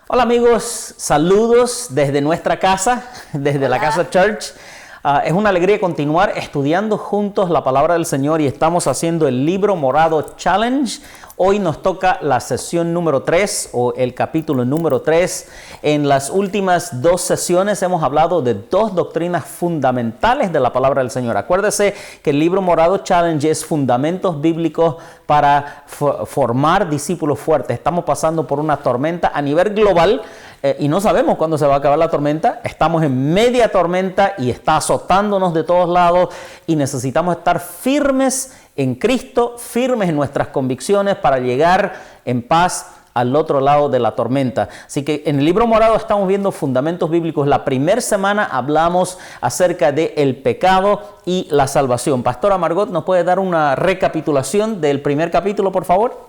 Hola amigos, saludos desde nuestra casa, desde la Casa Church. Es una alegría continuar estudiando juntos la palabra del Señor y estamos haciendo el Libro Morado Challenge. Hoy nos toca la sesión número 3 o el capítulo número 3. En las últimas 2 sesiones hemos hablado de 2 doctrinas fundamentales de la palabra del Señor. Acuérdese que el Libro Morado Challenge es fundamentos bíblicos para formar discípulos fuertes. Estamos pasando por una tormenta a nivel global y no sabemos cuándo se va a acabar la tormenta. Estamos en media tormenta y está azotándonos de todos lados y necesitamos estar firmes en Cristo, firmes en nuestras convicciones para llegar en paz al otro lado de la tormenta. Así que en el Libro Morado estamos viendo fundamentos bíblicos. La primera semana hablamos acerca del pecado y la salvación. Pastora Margot, ¿nos puede dar una recapitulación del primer capítulo, por favor?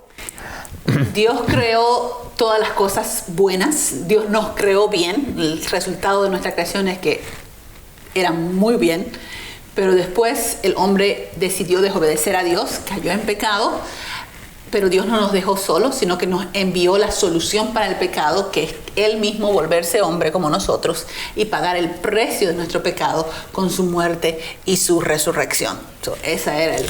Dios creó todas las cosas buenas. Dios nos creó bien. El resultado de nuestra creación es que eran muy bien. Pero después el hombre decidió desobedecer a Dios, cayó en pecado, pero Dios no nos dejó solos, sino que nos envió la solución para el pecado, que es Él mismo volverse hombre como nosotros y pagar el precio de nuestro pecado con su muerte y su resurrección. Ese era el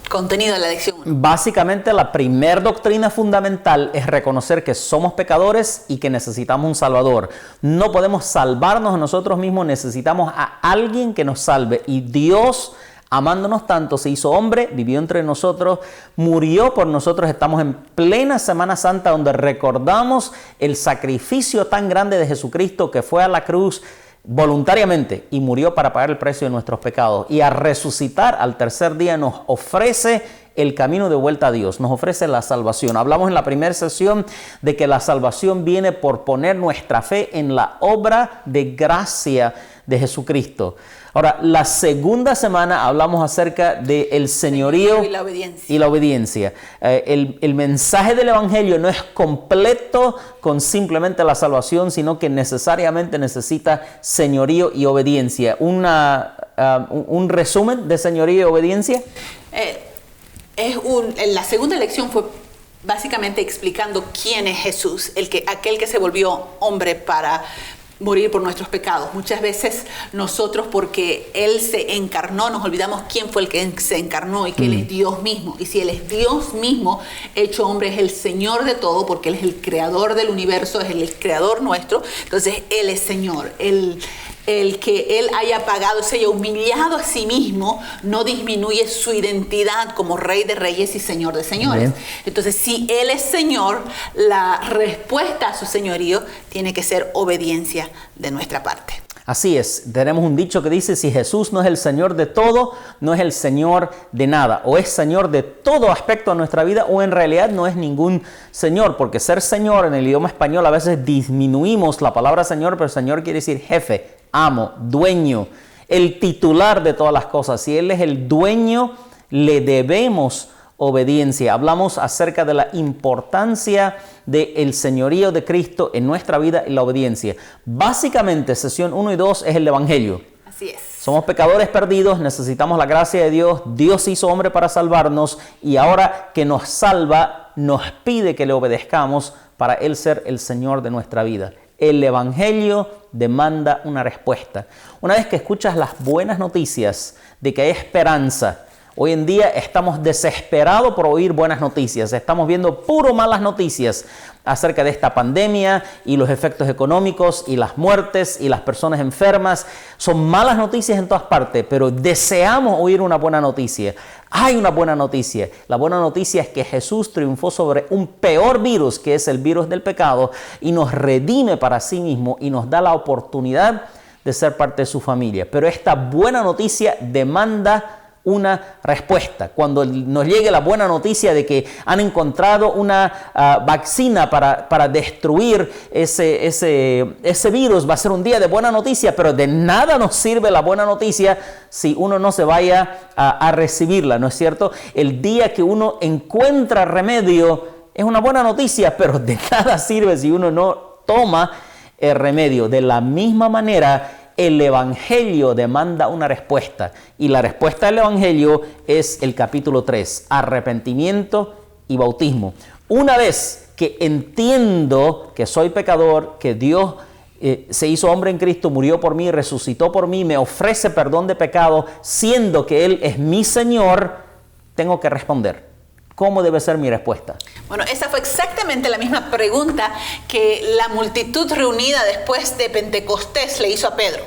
contenido de la lección 1. Básicamente la primera doctrina fundamental es reconocer que somos pecadores y que necesitamos un Salvador. No podemos salvarnos a nosotros mismos, necesitamos a alguien que nos salve. Y Dios, amándonos tanto, se hizo hombre, vivió entre nosotros, murió por nosotros. Estamos en plena Semana Santa donde recordamos el sacrificio tan grande de Jesucristo que fue a la cruz voluntariamente y murió para pagar el precio de nuestros pecados, y a resucitar al tercer día nos ofrece el camino de vuelta a Dios, nos ofrece la salvación. Hablamos en la primera sesión de que la salvación viene por poner nuestra fe en la obra de gracia de Jesucristo. Ahora, la segunda semana hablamos acerca del señorío y la obediencia. El mensaje del Evangelio no es completo con simplemente la salvación, sino que necesariamente necesita señorío y obediencia. Un resumen de señorío y obediencia. La segunda lección fue básicamente explicando quién es Jesús, aquel que se volvió hombre para morir por nuestros pecados. Muchas veces nosotros, porque Él se encarnó, nos olvidamos quién fue el que se encarnó y que Él es Dios mismo. Y si Él es Dios mismo, hecho hombre, es el Señor de todo, porque Él es el creador del universo, es el creador nuestro. Entonces Él es Señor. El que Él haya pagado, se haya humillado a sí mismo, no disminuye su identidad como Rey de Reyes y Señor de Señores. Bien. Entonces, si Él es Señor, la respuesta a su señorío tiene que ser obediencia de nuestra parte. Así es, tenemos un dicho que dice: si Jesús no es el Señor de todo, no es el Señor de nada. O es Señor de todo aspecto de nuestra vida, o en realidad no es ningún Señor. Porque ser Señor en el idioma español a veces disminuimos la palabra Señor, pero Señor quiere decir jefe, amo, dueño, el titular de todas las cosas. Si Él es el dueño, le debemos obediencia. Hablamos acerca de la importancia del señorío de Cristo en nuestra vida y la obediencia. Básicamente, sesión 1 y 2 es el Evangelio. Así es. Somos pecadores perdidos, necesitamos la gracia de Dios. Dios hizo hombre para salvarnos y ahora que nos salva, nos pide que le obedezcamos para Él ser el Señor de nuestra vida. El Evangelio demanda una respuesta. Una vez que escuchas las buenas noticias de que hay esperanza, hoy en día estamos desesperados por oír buenas noticias. Estamos viendo puro malas noticias acerca de esta pandemia y los efectos económicos y las muertes y las personas enfermas. Son malas noticias en todas partes, pero deseamos oír una buena noticia. Hay una buena noticia. La buena noticia es que Jesús triunfó sobre un peor virus, que es el virus del pecado, y nos redime para sí mismo y nos da la oportunidad de ser parte de su familia. Pero esta buena noticia demanda una respuesta. Cuando nos llegue la buena noticia de que han encontrado una vacuna para destruir ese virus, va a ser un día de buena noticia, pero de nada nos sirve la buena noticia si uno no se vaya a recibirla, ¿no es cierto? El día que uno encuentra remedio es una buena noticia, pero de nada sirve si uno no toma el remedio. De la misma manera, el Evangelio demanda una respuesta, y la respuesta del Evangelio es el capítulo 3, arrepentimiento y bautismo. Una vez que entiendo que soy pecador, que Dios se hizo hombre en Cristo, murió por mí, resucitó por mí, me ofrece perdón de pecado, siendo que Él es mi Señor, tengo que responder. ¿Cómo debe ser mi respuesta? Bueno, esa fue exactamente la misma pregunta que la multitud reunida después de Pentecostés le hizo a Pedro.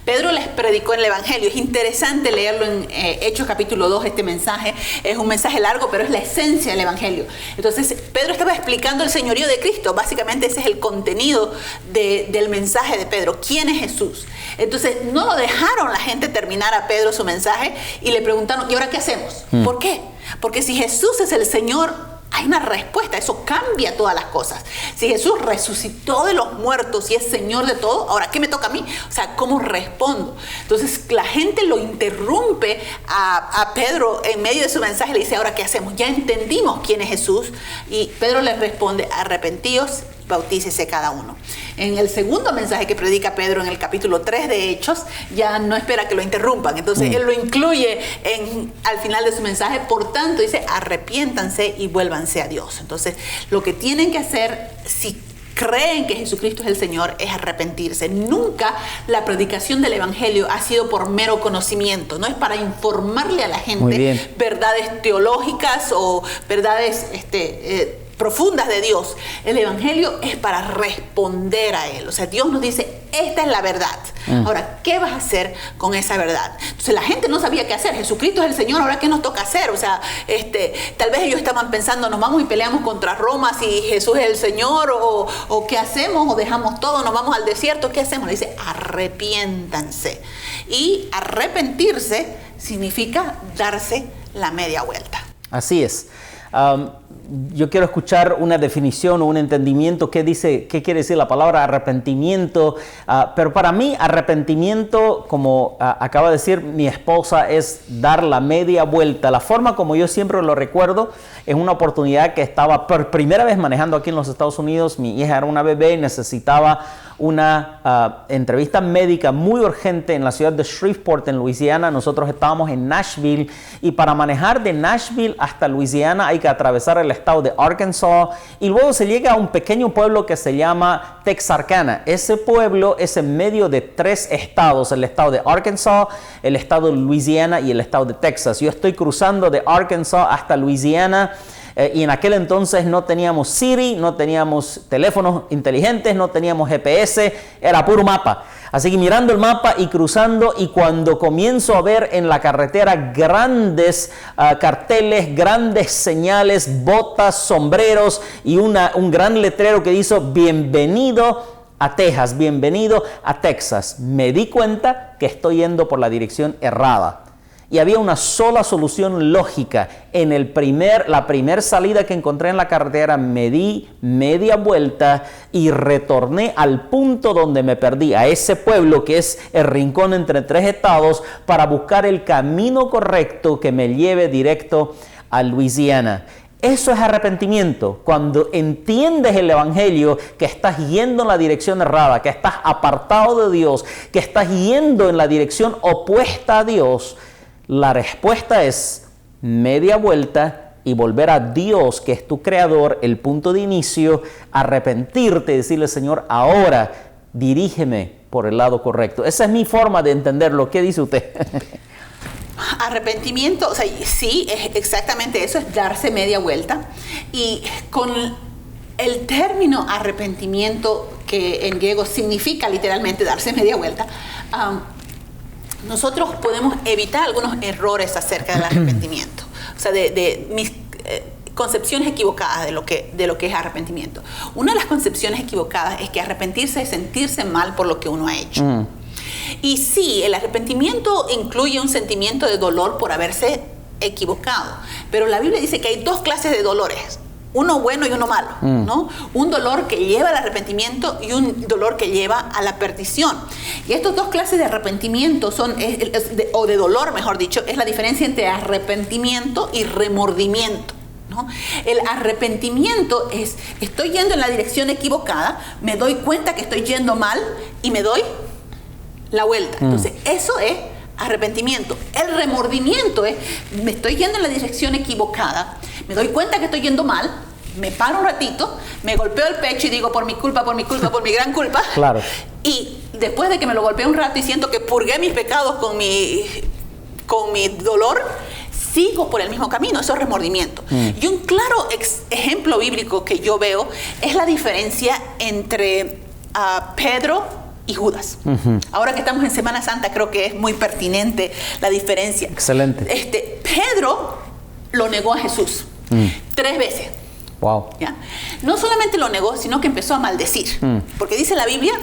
Pedro les predicó en el Evangelio. Es interesante leerlo en Hechos capítulo 2, este mensaje. Es un mensaje largo, pero es la esencia del Evangelio. Entonces, Pedro estaba explicando el señorío de Cristo. Básicamente ese es el contenido del mensaje de Pedro. ¿Quién es Jesús? Entonces, no lo dejaron la gente terminar a Pedro su mensaje y le preguntaron, ¿y ahora qué hacemos? ¿Por qué? Porque si Jesús es el Señor, hay una respuesta, eso cambia todas las cosas. Si Jesús resucitó de los muertos y es Señor de todo, ahora ¿qué me toca a mí? O sea, ¿cómo respondo? Entonces la gente lo interrumpe a Pedro en medio de su mensaje, le dice, ahora ¿qué hacemos? Ya entendimos quién es Jesús, y Pedro les responde, arrepentíos, bautícese cada uno. En el segundo mensaje que predica Pedro en el capítulo 3 de Hechos, ya no espera que lo interrumpan. Entonces él lo incluye al final de su mensaje. Por tanto, dice, arrepiéntanse y vuélvanse a Dios. Entonces, lo que tienen que hacer, si creen que Jesucristo es el Señor, es arrepentirse. Nunca la predicación del Evangelio ha sido por mero conocimiento. No es para informarle a la gente verdades teológicas o verdades profundas de Dios. El Evangelio es para responder a Él. O sea, Dios nos dice, esta es la verdad. Ahora, ¿qué vas a hacer con esa verdad? Entonces la gente no sabía qué hacer. Jesucristo es el Señor, ahora ¿qué nos toca hacer? O sea, tal vez ellos estaban pensando, nos vamos y peleamos contra Roma si Jesús es el Señor, o ¿qué hacemos? O dejamos todo, nos vamos al desierto, ¿qué hacemos? Le dice, arrepiéntanse. Y arrepentirse significa darse la media vuelta. Así es. Yo quiero escuchar una definición o un entendimiento. ¿Qué quiere decir la palabra arrepentimiento? Pero para mí, arrepentimiento, como acaba de decir mi esposa, es dar la media vuelta. La forma como yo siempre lo recuerdo es una oportunidad que estaba por primera vez manejando aquí en los Estados Unidos. Mi hija era una bebé y necesitaba una entrevista médica muy urgente en la ciudad de Shreveport, en Luisiana. Nosotros estábamos en Nashville, y para manejar de Nashville hasta Luisiana hay que atravesar el estado de Arkansas, y luego se llega a un pequeño pueblo que se llama Texarkana. Ese pueblo es en medio de 3 estados, el estado de Arkansas, el estado de Luisiana y el estado de Texas. Yo estoy cruzando de Arkansas hasta Luisiana. Y en aquel entonces no teníamos Siri, no teníamos teléfonos inteligentes, no teníamos GPS, era puro mapa. Así que mirando el mapa y cruzando, y cuando comienzo a ver en la carretera grandes carteles, grandes señales, botas, sombreros y un gran letrero que dice bienvenido a Texas, bienvenido a Texas, me di cuenta que estoy yendo por la dirección errada. Y había una sola solución lógica. En la primera salida que encontré en la carretera, me di media vuelta y retorné al punto donde me perdí, a ese pueblo que es el rincón entre 3 estados, para buscar el camino correcto que me lleve directo a Luisiana. Eso es arrepentimiento. Cuando entiendes el Evangelio, que estás yendo en la dirección errada, que estás apartado de Dios, que estás yendo en la dirección opuesta a Dios, la respuesta es media vuelta y volver a Dios, que es tu creador, el punto de inicio, arrepentirte y decirle, Señor, ahora dirígeme por el lado correcto. Esa es mi forma de entenderlo. ¿Qué dice usted? Arrepentimiento, o sea, sí, es exactamente eso, es darse media vuelta. Y con el término arrepentimiento, que en griego significa literalmente darse media vuelta, nosotros podemos evitar algunos errores acerca del arrepentimiento, o sea, de mis concepciones equivocadas de lo que es arrepentimiento. Una de las concepciones equivocadas es que arrepentirse es sentirse mal por lo que uno ha hecho. Y sí, el arrepentimiento incluye un sentimiento de dolor por haberse equivocado, pero la Biblia dice que hay 2 clases de dolores. Uno bueno y uno malo, ¿no? Un dolor que lleva al arrepentimiento y un dolor que lleva a la perdición. Y estas 2 clases de arrepentimiento o de dolor, mejor dicho, es la diferencia entre arrepentimiento y remordimiento, ¿no? El arrepentimiento es, estoy yendo en la dirección equivocada, me doy cuenta que estoy yendo mal y me doy la vuelta. Entonces, eso es arrepentimiento. El remordimiento es, me estoy yendo en la dirección equivocada, me doy cuenta que estoy yendo mal me paro un ratito, me golpeo el pecho y digo, por mi culpa, por mi culpa, por mi gran culpa. Claro. Y después de que me lo golpeo un rato y siento que purgué mis pecados con mi dolor, sigo por el mismo camino. Eso es remordimiento. Y un claro ejemplo bíblico que yo veo es la diferencia entre Pedro y Judas. Ahora que estamos en Semana Santa, creo que es muy pertinente la diferencia. Excelente. Pedro lo negó a Jesús 3 veces. Wow. ¿Ya? No solamente lo negó, sino que empezó a maldecir. Porque dice la Biblia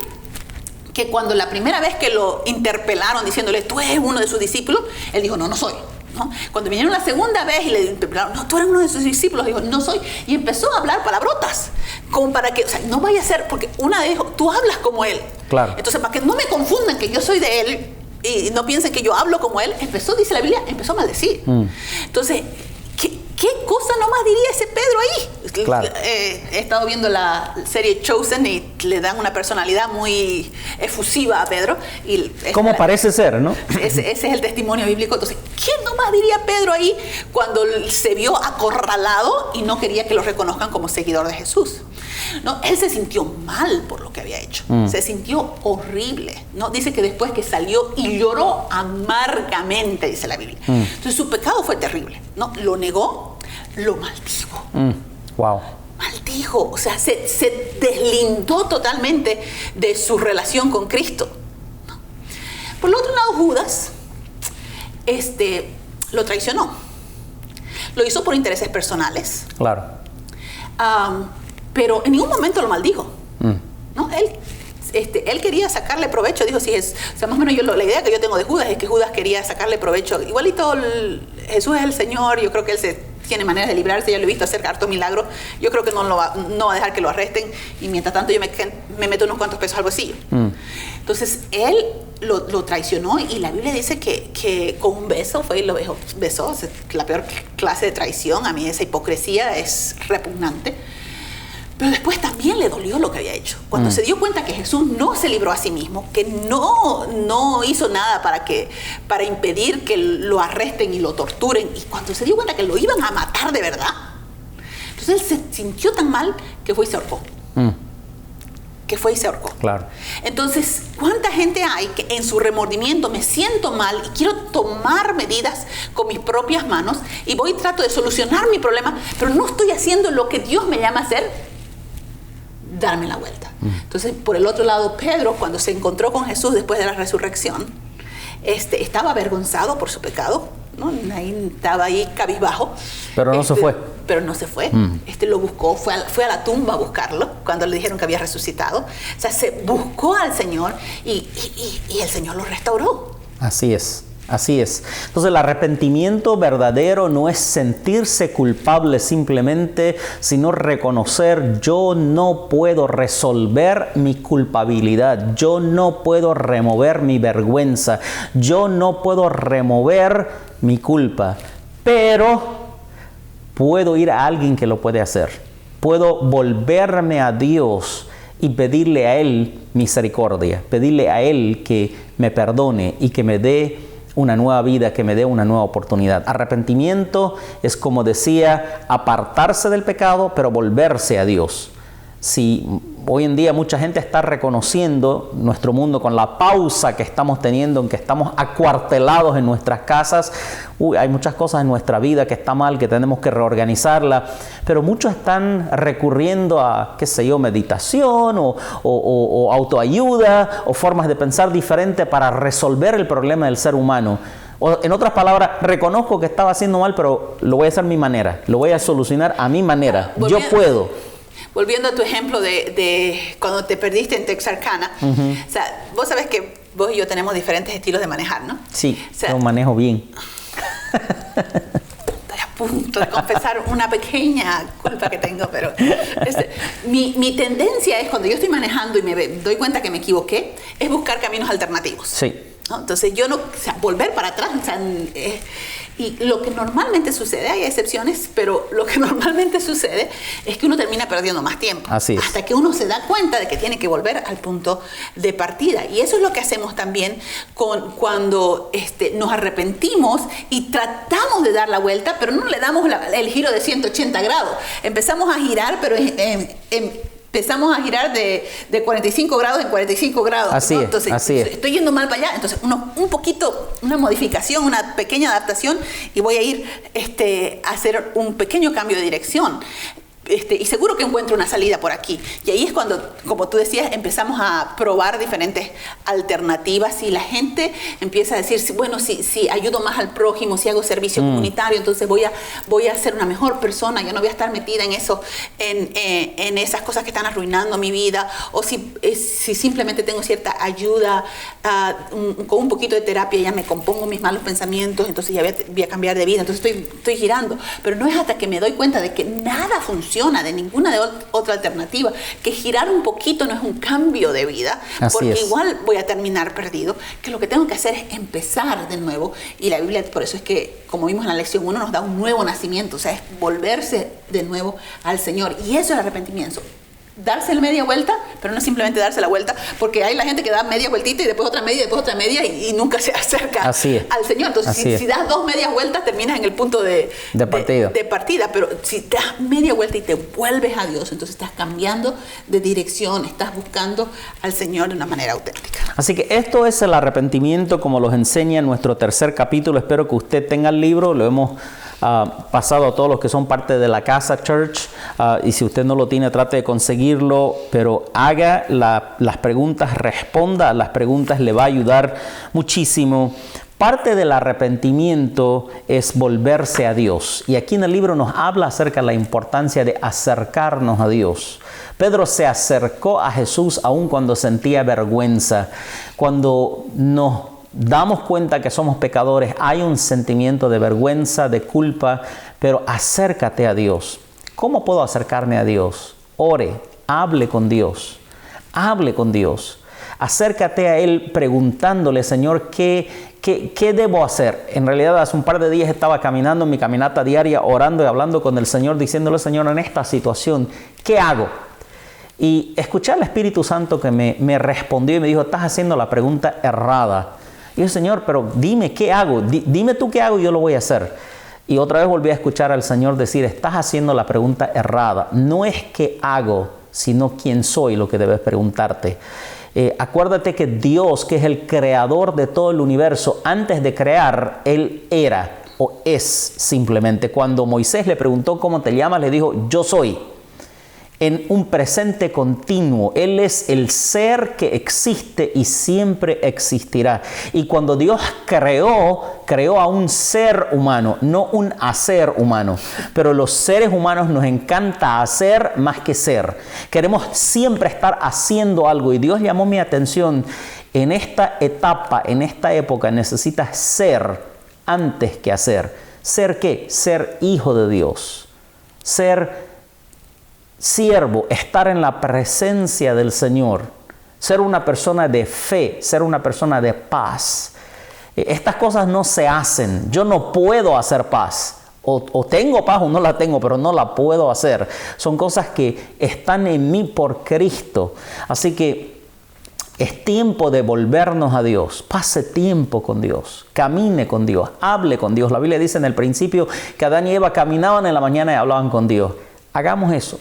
que cuando la primera vez que lo interpelaron diciéndole, tú eres uno de sus discípulos, él dijo, no soy. ¿No? Cuando vinieron la segunda vez y le interpelaron, no, tú eres uno de sus discípulos, dijo, no soy. Y empezó a hablar palabrotas, como para que, o sea, no vaya a ser, porque una vez dijo, tú hablas como él. Claro. Entonces, para que no me confundan que yo soy de él y no piensen que yo hablo como él, empezó, dice la Biblia, empezó a maldecir. Entonces, ¿qué cosa nomás diría ese Pedro ahí? Claro. He estado viendo la serie Chosen y le dan una personalidad muy efusiva a Pedro. Como parece ser, ¿no? Ese es el testimonio bíblico. Entonces, ¿qué nomás diría Pedro ahí cuando se vio acorralado y no quería que lo reconozcan como seguidor de Jesús? No, él se sintió mal por lo que había hecho. Se sintió horrible. ¿No? Dice que después que salió y lloró amargamente, dice la Biblia. Entonces su pecado fue terrible. ¿No? Lo negó, lo maldijo. Wow. Maldijo, o sea, se deslindó totalmente de su relación con Cristo. ¿No? Por el otro lado, Judas lo traicionó. Lo hizo por intereses personales. Claro. Pero en ningún momento lo maldijo. ¿No? Él quería sacarle provecho, dijo, sí, o sea, más o menos la idea que yo tengo de Judas es que Judas quería sacarle provecho. Igualito Jesús es el Señor, yo creo que él tiene maneras de librarse, ya lo he visto hacer hartos milagros, yo creo que no va a dejar que lo arresten y mientras tanto yo me meto unos cuantos pesos al bolsillo. Entonces él lo traicionó y la Biblia dice que con un beso fue y lo besó. Es la peor clase de traición. A mí esa hipocresía es repugnante. Pero después también le dolió lo que había hecho. Cuando se dio cuenta que Jesús no se libró a sí mismo, que no hizo nada para impedir que lo arresten y lo torturen, y cuando se dio cuenta que lo iban a matar de verdad, entonces él se sintió tan mal que fue y se ahorcó. Claro. Entonces, ¿cuánta gente hay que en su remordimiento me siento mal y quiero tomar medidas con mis propias manos y voy y trato de solucionar mi problema, pero no estoy haciendo lo que Dios me llama a hacer? Darme la vuelta. Entonces, por el otro lado, Pedro, cuando se encontró con Jesús después de la resurrección, estaba avergonzado por su pecado, ¿no? Estaba ahí cabizbajo. Pero no se fue. Pero no se fue. Lo buscó, fue a la tumba a buscarlo cuando le dijeron que había resucitado. O sea, se buscó al Señor y el Señor lo restauró. Así es. Así es. Entonces el arrepentimiento verdadero no es sentirse culpable simplemente, sino reconocer: yo no puedo resolver mi culpabilidad, yo no puedo remover mi vergüenza, yo no puedo remover mi culpa, pero puedo ir a alguien que lo puede hacer. Puedo volverme a Dios y pedirle a Él misericordia, pedirle a Él que me perdone y que me dé una nueva vida, que me dé una nueva oportunidad. Arrepentimiento es, como decía, apartarse del pecado, pero volverse a Dios. Si hoy en día mucha gente está reconociendo nuestro mundo con la pausa que estamos teniendo, en que estamos acuartelados en nuestras casas, hay muchas cosas en nuestra vida que está mal, que tenemos que reorganizarla, pero muchos están recurriendo a, qué sé yo, meditación o autoayuda o formas de pensar diferente para resolver el problema del ser humano. O, en otras palabras, reconozco que estaba haciendo mal, pero lo voy a hacer a mi manera, lo voy a solucionar a mi manera. Yo puedo. Volviendo a tu ejemplo de cuando te perdiste en Texarkana, o sea, vos sabés que vos y yo tenemos diferentes estilos de manejar, ¿no? Sí, o sea, yo manejo bien. Estoy a punto de confesar una pequeña culpa que tengo, pero mi tendencia es, cuando yo estoy manejando y me doy cuenta que me equivoqué, es buscar caminos alternativos. Sí. ¿No? Entonces yo no, o sea, volver para atrás, o sea, Y lo que normalmente sucede, hay excepciones, pero lo que normalmente sucede es que uno termina perdiendo más tiempo. Así es. Hasta que uno se da cuenta de que tiene que volver al punto de partida. Y eso es lo que hacemos también cuando nos arrepentimos y tratamos de dar la vuelta, pero no le damos el giro de 180 grados. Empezamos a girar, pero empezamos a girar de 45 grados en 45 grados. Así ¿no? es, Entonces, así es. estoy yendo mal para allá. Entonces, una modificación, una pequeña adaptación y voy a ir a hacer un pequeño cambio de dirección. Y seguro que encuentro una salida por aquí. Y ahí es cuando, como tú decías, empezamos a probar diferentes alternativas y la gente empieza a decir, bueno, si ayudo más al prójimo, si hago servicio comunitario, entonces voy a ser una mejor persona, yo no voy a estar metida en eso, en esas cosas que están arruinando mi vida, o si simplemente tengo cierta ayuda, con un poquito de terapia ya me compongo mis malos pensamientos, entonces ya voy a cambiar de vida, entonces estoy girando. Pero no es hasta que me doy cuenta de que nada funciona, de ninguna otra alternativa, que girar un poquito no es un cambio de vida, porque igual voy a terminar perdido, que lo que tengo que hacer es empezar de nuevo. Y la Biblia, por eso es que, como vimos en la lección 1, nos da un nuevo nacimiento, o sea, es volverse de nuevo al Señor. Y eso es el arrepentimiento. Darse la media vuelta, pero no simplemente darse la vuelta, porque hay la gente que da media vueltita y después otra media y nunca se acerca al Señor. Entonces, si das 2 medias vueltas, terminas en el punto de partida. Pero si das media vuelta y te vuelves a Dios, entonces estás cambiando de dirección, estás buscando al Señor de una manera auténtica. Así que esto es el arrepentimiento como los enseña en nuestro tercer capítulo. Espero que usted tenga el libro, lo hemos pasado a todos los que son parte de la Casa Church, y si usted no lo tiene, trate de conseguirlo, pero haga las preguntas, responda a las preguntas, le va a ayudar muchísimo. Parte del arrepentimiento es volverse a Dios, y aquí en el libro nos habla acerca de la importancia de acercarnos a Dios. Pedro se acercó a Jesús aun cuando sentía vergüenza. Cuando nos damos cuenta que somos pecadores, hay un sentimiento de vergüenza, de culpa, pero acércate a Dios. ¿Cómo puedo acercarme a Dios? Ore, hable con Dios, hable con Dios. Acércate a Él preguntándole, Señor, ¿qué debo hacer? En realidad, hace un par de días estaba caminando en mi caminata diaria, orando y hablando con el Señor, diciéndole, Señor, en esta situación, ¿qué hago? Y escuché al Espíritu Santo que me respondió y me dijo, estás haciendo la pregunta errada. Y yo, Señor, pero dime qué hago, dime tú qué hago y yo lo voy a hacer. Y otra vez volví a escuchar al Señor decir, estás haciendo la pregunta errada. No es qué hago, sino quién soy lo que debes preguntarte. Acuérdate que Dios, que es el creador de todo el universo, antes de crear, Él era o es simplemente. Cuando Moisés le preguntó cómo te llamas, le dijo, yo soy. En un presente continuo. Él es el ser que existe y siempre existirá. Y cuando Dios creó a un ser humano, no un hacer humano. Pero los seres humanos nos encanta hacer más que ser. Queremos siempre estar haciendo algo. Y Dios llamó mi atención, en esta etapa, en esta época, necesitas ser antes que hacer. ¿Ser qué? Ser hijo de Dios. Ser siervo, estar en la presencia del Señor, ser una persona de fe, ser una persona de paz. Estas cosas no se hacen. Yo no puedo hacer paz. O tengo paz o no la tengo, pero no la puedo hacer. Son cosas que están en mí por Cristo. Así que es tiempo de volvernos a Dios. Pase tiempo con Dios. Camine con Dios. Hable con Dios. La Biblia dice en el principio que Adán y Eva caminaban en la mañana y hablaban con Dios. Hagamos eso.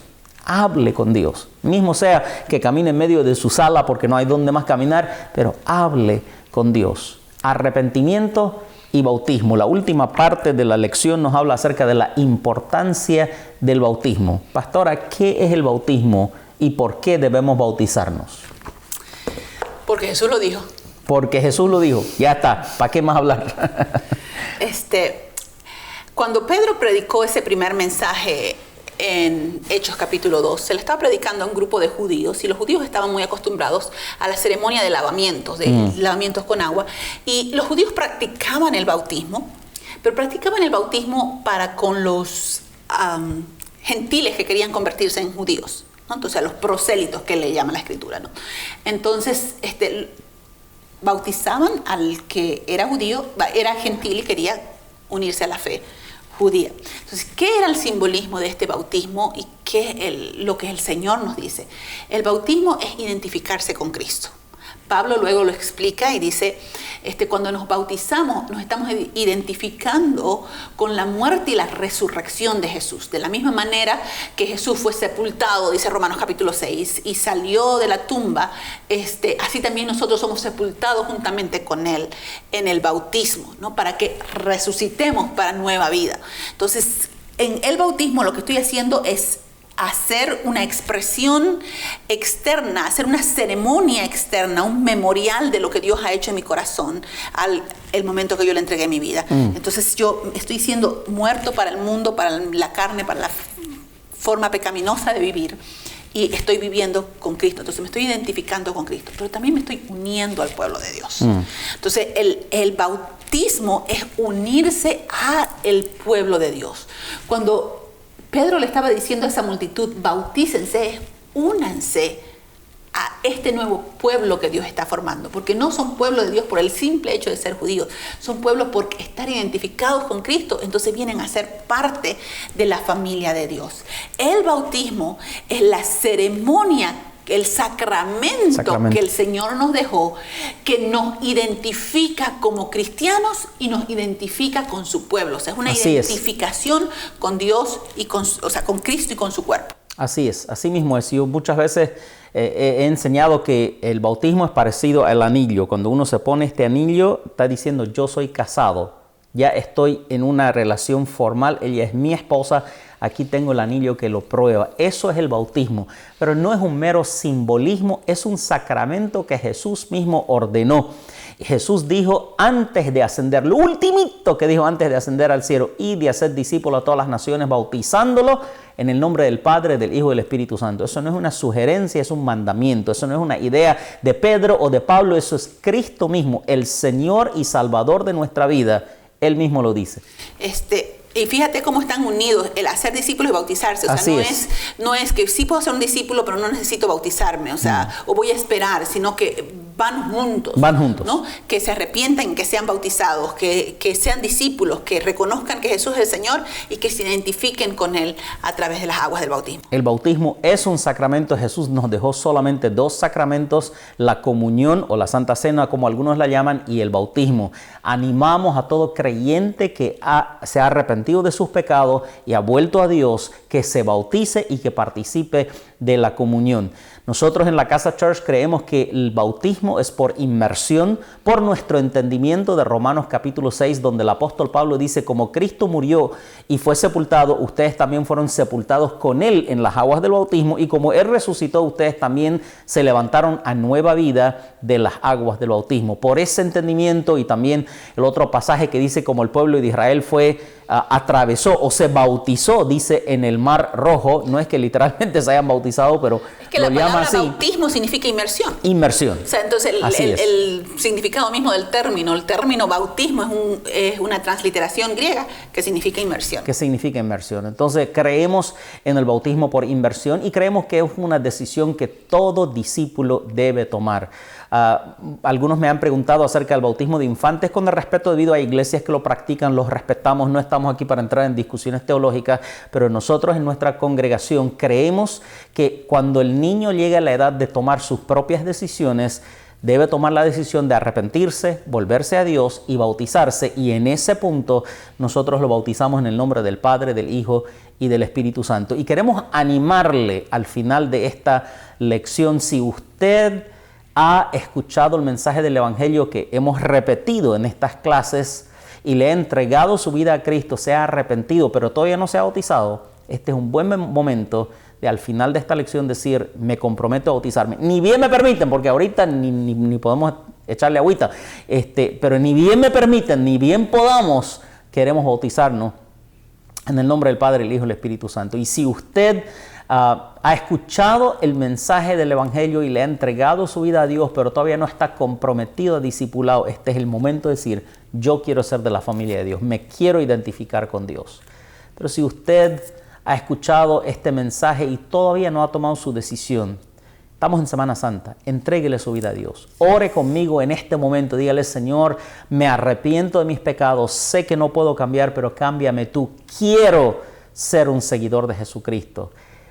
Hable con Dios, mismo sea que camine en medio de su sala porque no hay donde más caminar, pero hable con Dios. Arrepentimiento y bautismo. La última parte de la lección nos habla acerca de la importancia del bautismo. Pastora, ¿qué es el bautismo y por qué debemos bautizarnos? Porque Jesús lo dijo. Porque Jesús lo dijo. Ya está. ¿Para qué más hablar? Cuando Pedro predicó ese primer mensaje en Hechos capítulo 2, se le estaba predicando a un grupo de judíos, y los judíos estaban muy acostumbrados a la ceremonia de lavamientos, lavamientos con agua, y los judíos practicaban el bautismo, pero practicaban el bautismo para con los gentiles que querían convertirse en judíos, ¿no? Entonces a los prosélitos, que le llama la escritura, ¿no? Entonces bautizaban al que era judío, era gentil y quería unirse a la fe judía. Entonces, ¿qué era el simbolismo de este bautismo y qué es lo que el Señor nos dice? El bautismo es identificarse con Cristo. Pablo luego lo explica y dice, cuando nos bautizamos nos estamos identificando con la muerte y la resurrección de Jesús. De la misma manera que Jesús fue sepultado, dice Romanos capítulo 6, y salió de la tumba, así también nosotros somos sepultados juntamente con Él en el bautismo, ¿no? Para que resucitemos para nueva vida. Entonces, en el bautismo lo que estoy haciendo es hacer una expresión externa, hacer una ceremonia externa, un memorial de lo que Dios ha hecho en mi corazón el momento que yo le entregué mi vida. Entonces yo estoy siendo muerto para el mundo, para la carne, para la forma pecaminosa de vivir, y estoy viviendo con Cristo. Entonces me estoy identificando con Cristo, pero también me estoy uniendo al pueblo de Dios. Entonces el bautismo es unirse al pueblo de Dios. Cuando Pedro le estaba diciendo a esa multitud, bautícense, únanse a este nuevo pueblo que Dios está formando, porque no son pueblo de Dios por el simple hecho de ser judíos, son pueblos por estar identificados con Cristo, entonces vienen a ser parte de la familia de Dios. El bautismo es la ceremonia, el sacramento que el Señor nos dejó, que nos identifica como cristianos y nos identifica con su pueblo. O sea, es una identificación con Dios y con Cristo y con su cuerpo. Así es, así mismo es. Yo muchas veces he enseñado que el bautismo es parecido al anillo. Cuando uno se pone este anillo, está diciendo yo soy casado, ya estoy en una relación formal, ella es mi esposa. Aquí tengo el anillo que lo prueba. Eso es el bautismo. Pero no es un mero simbolismo, es un sacramento que Jesús mismo ordenó. Jesús dijo antes de ascender, lo ultimito que dijo antes de ascender al cielo, y de hacer discípulos a todas las naciones, bautizándolos en el nombre del Padre, del Hijo y del Espíritu Santo. Eso no es una sugerencia, es un mandamiento. Eso no es una idea de Pedro o de Pablo. Eso es Cristo mismo, el Señor y Salvador de nuestra vida. Él mismo lo dice. Y fíjate cómo están unidos el hacer discípulos y bautizarse. O sea, no es que sí puedo ser un discípulo, pero no necesito bautizarme, o sea, o voy a esperar, sino que van juntos. Van juntos. ¿No? Que se arrepientan, que sean bautizados, que sean discípulos, que reconozcan que Jesús es el Señor y que se identifiquen con Él a través de las aguas del bautismo. El bautismo es un sacramento. Jesús nos dejó solamente 2 sacramentos, la comunión o la Santa Cena, como algunos la llaman, y el bautismo. Animamos a todo creyente que se ha arrepentido de sus pecados y ha vuelto a Dios, que se bautice y que participe de la comunión. Nosotros en la Casa Church creemos que el bautismo es por inmersión, por nuestro entendimiento de Romanos capítulo 6, donde el apóstol Pablo dice, como Cristo murió y fue sepultado, ustedes también fueron sepultados con Él en las aguas del bautismo, y como Él resucitó, ustedes también se levantaron a nueva vida de las aguas del bautismo. Por ese entendimiento, y también el otro pasaje que dice, como el pueblo de Israel atravesó o se bautizó, dice, en el Mar Rojo. No es que literalmente se hayan bautizado, pero es que la palabra bautismo significa inmersión. Inmersión. O sea, entonces el significado mismo del término, el término bautismo es una transliteración griega que significa inmersión. ¿Qué significa inmersión? Entonces creemos en el bautismo por inmersión y creemos que es una decisión que todo discípulo debe tomar. Algunos me han preguntado acerca del bautismo de infantes. Con el respeto debido a iglesias que lo practican, los respetamos, no estamos aquí para entrar en discusiones teológicas, pero nosotros en nuestra congregación creemos que cuando el niño llegue a la edad de tomar sus propias decisiones, debe tomar la decisión de arrepentirse, volverse a Dios y bautizarse, y en ese punto nosotros lo bautizamos en el nombre del Padre, del Hijo y del Espíritu Santo. Y queremos animarle al final de esta lección, si usted ha escuchado el mensaje del Evangelio que hemos repetido en estas clases y le ha entregado su vida a Cristo, se ha arrepentido, pero todavía no se ha bautizado, este es un buen momento de al final de esta lección decir, me comprometo a bautizarme. Ni bien me permiten, porque ahorita ni podemos echarle agüita, pero ni bien me permiten, ni bien podamos, queremos bautizarnos en el nombre del Padre, el Hijo y el Espíritu Santo. Y si usted ha escuchado el mensaje del Evangelio y le ha entregado su vida a Dios, pero todavía no está comprometido, discipulado, este es el momento de decir, yo quiero ser de la familia de Dios, me quiero identificar con Dios. Pero si usted ha escuchado este mensaje y todavía no ha tomado su decisión, Estamos en Semana Santa. Entréguele su vida a Dios. Ore conmigo en este momento. Dígale, Señor, me arrepiento de mis pecados. Sé que no puedo cambiar, pero cámbiame tú. Quiero ser un seguidor de Jesucristo.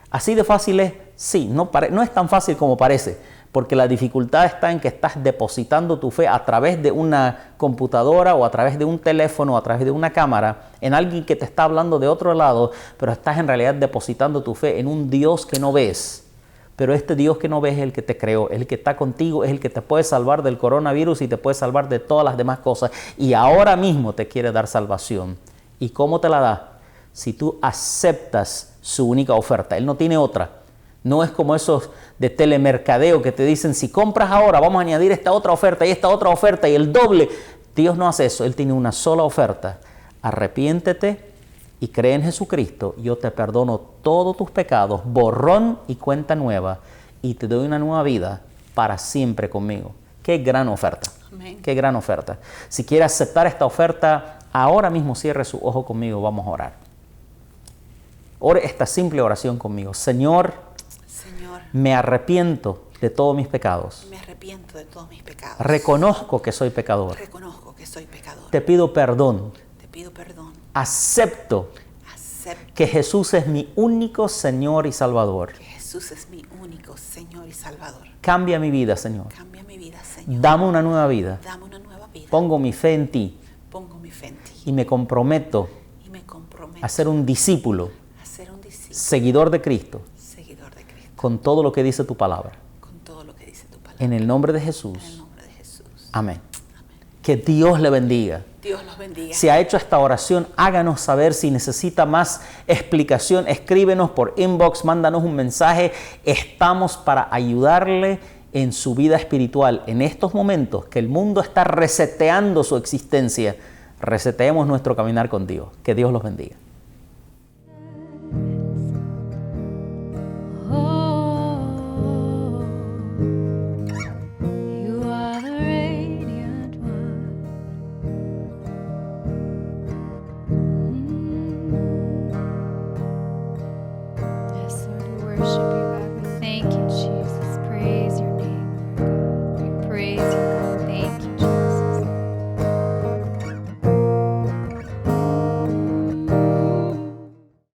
Así de fácil es. Sí, no es tan fácil como parece. Porque la dificultad está en que estás depositando tu fe a través de una computadora o a través de un teléfono o a través de una cámara en alguien que te está hablando de otro lado, pero estás en realidad depositando tu fe en un Dios que no ves. Pero este Dios que no ves es el que te creó, es el que está contigo, es el que te puede salvar del coronavirus y te puede salvar de todas las demás cosas. Y ahora mismo te quiere dar salvación. ¿Y cómo te la da? Si tú aceptas su única oferta. Él no tiene otra. No es como esos de telemercadeo que te dicen, si compras ahora, vamos a añadir esta otra oferta y esta otra oferta y el doble. Dios no hace eso. Él tiene una sola oferta. Arrepiéntete y cree en Jesucristo, yo te perdono todos tus pecados, borrón y cuenta nueva, y te doy una nueva vida para siempre conmigo. Qué gran oferta. Amén. Qué gran oferta. Si quiere aceptar esta oferta, ahora mismo cierre su ojo conmigo, vamos a orar. Ore esta simple oración conmigo. Señor, me arrepiento de todos mis pecados. Me arrepiento de todos mis pecados. Reconozco que soy pecador. Reconozco que soy pecador. Te pido perdón. Te pido perdón. Acepto que Jesús es mi único Señor y Salvador. Que Jesús es mi único Señor y Salvador. Cambia mi vida, Señor. Cambia mi vida, Señor. Dame una nueva vida. Dame una nueva vida. Pongo mi fe en ti. Pongo mi fe en ti. Y me comprometo a ser un discípulo, seguidor de Cristo, con todo lo que dice tu palabra. Con todo lo que dice tu palabra. En el nombre de Jesús. En el nombre de Jesús. Amén. Que Dios le bendiga. Dios los bendiga. Si ha hecho esta oración, háganos saber. Si necesita más explicación, escríbenos por inbox, mándanos un mensaje. Estamos para ayudarle en su vida espiritual. En estos momentos que el mundo está reseteando su existencia, reseteemos nuestro caminar con Dios. Que Dios los bendiga. Worship you, God. We thank you, Jesus. Praise your name, Lord God. We praise you, God.